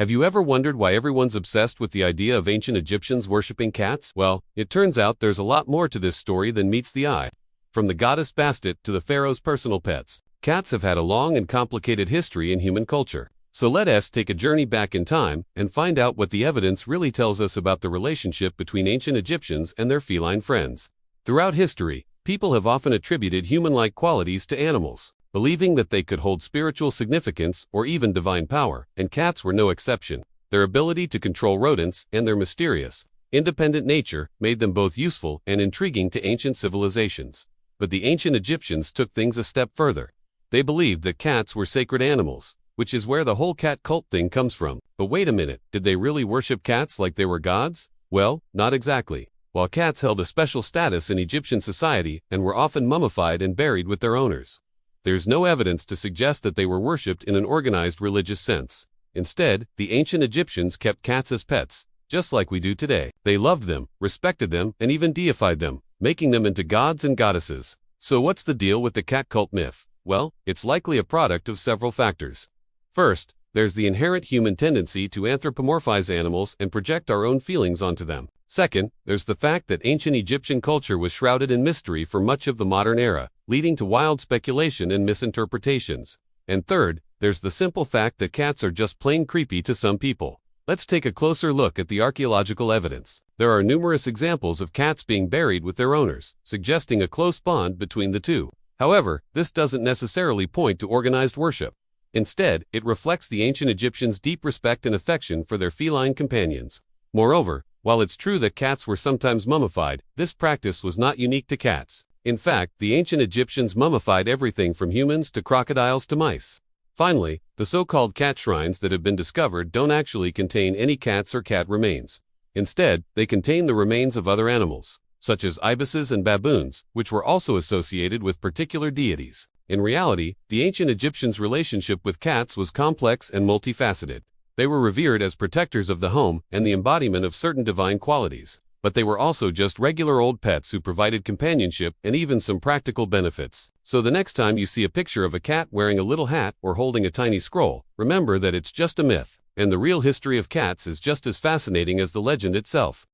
Have you ever wondered why everyone's obsessed with the idea of ancient Egyptians worshipping cats? Well, it turns out there's a lot more to this story than meets the eye. From the goddess Bastet to the pharaoh's personal pets, cats have had a long and complicated history in human culture. So let us take a journey back in time and find out what the evidence really tells us about the relationship between ancient Egyptians and their feline friends. Throughout history, people have often attributed human-like qualities to animals, believing that they could hold spiritual significance or even divine power, and cats were no exception. Their ability to control rodents and their mysterious, independent nature made them both useful and intriguing to ancient civilizations. But the ancient Egyptians took things a step further. They believed that cats were sacred animals, which is where the whole cat cult thing comes from. But wait a minute, did they really worship cats like they were gods? Well, not exactly. While cats held a special status in Egyptian society and were often mummified and buried with their owners, there's no evidence to suggest that they were worshipped in an organized religious sense. Instead, the ancient Egyptians kept cats as pets, just like we do today. They loved them, respected them, and even deified them, making them into gods and goddesses. So what's the deal with the cat cult myth? Well, it's likely a product of several factors. First, there's the inherent human tendency to anthropomorphize animals and project our own feelings onto them. Second, there's the fact that ancient Egyptian culture was shrouded in mystery for much of the modern era, leading to wild speculation and misinterpretations. And third, there's the simple fact that cats are just plain creepy to some people. Let's take a closer look at the archaeological evidence. There are numerous examples of cats being buried with their owners, suggesting a close bond between the two. However, this doesn't necessarily point to organized worship. Instead, it reflects the ancient Egyptians' deep respect and affection for their feline companions. Moreover, while it's true that cats were sometimes mummified, this practice was not unique to cats. In fact, the ancient Egyptians mummified everything from humans to crocodiles to mice. Finally, the so-called cat shrines that have been discovered don't actually contain any cats or cat remains. Instead, they contain the remains of other animals, such as ibises and baboons, which were also associated with particular deities. In reality, the ancient Egyptians' relationship with cats was complex and multifaceted. They were revered as protectors of the home and the embodiment of certain divine qualities, but they were also just regular old pets who provided companionship and even some practical benefits. So the next time you see a picture of a cat wearing a little hat or holding a tiny scroll, remember that it's just a myth, and the real history of cats is just as fascinating as the legend itself.